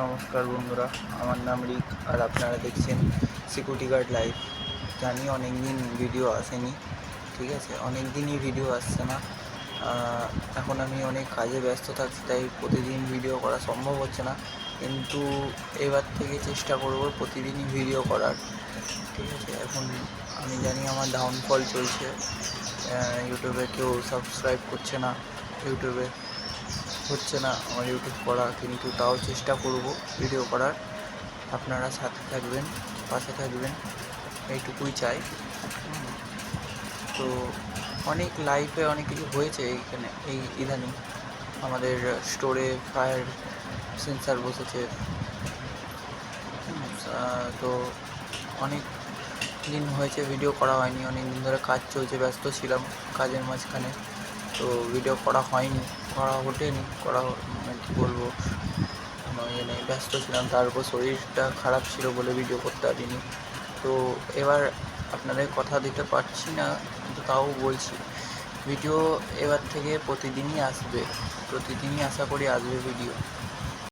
নমস্কার বন্ধুরা, আমার নাম রিক আর আপনারা দেখছেন সিকিউরিটি গার্ড লাইভ। জানি অনেক দিন ভিডিও আসেনি, ঠিক আছে, অনেক দিনই ভিডিও আসছে না। এখন আমি অনেক কাজে ব্যস্ত থাকছি, তাই প্রতিদিন ভিডিও করা সম্ভব হচ্ছে না, কিন্তু এবার থেকে চেষ্টা করব প্রতিদিনই ভিডিও করার, ঠিক আছে। এখন আমি জানি আমার ডাউনফল চলছে, ইউটিউবে কেউ সাবস্ক্রাইব করছে না, ইউটিউবে হচ্ছে না আমার ইউটিউব করা, কিন্তু তাও চেষ্টা করব ভিডিও করার। আপনারা সাথে থাকবেন, পাশে থাকবেন, এইটুকুই চাই। তো অনেক লাইফে অনেক কিছু হয়েছে এইখানে, এই ইদানিং আমাদের স্টোরে ফায়ার সেন্সার বসেছে। তো অনেক দিন হয়েছে ভিডিও করা হয়নি, অনেক দিন ধরে কাজ চলছে, ব্যস্ত ছিলাম কাজের মাঝখানে, তো ভিডিও করা হয়নি, করা ওঠেনি, কী বলবো, ব্যস্ত ছিলাম, তার উপর শরীরটা খারাপ ছিল বলে ভিডিও করতে পারিনি। তো এবার আপনাদের কথা দিতে পারছি না, কিন্তু তাও বলছি, ভিডিও এবার থেকে প্রতিদিনই আসবে, প্রতিদিনই আশা করি আসবে ভিডিও।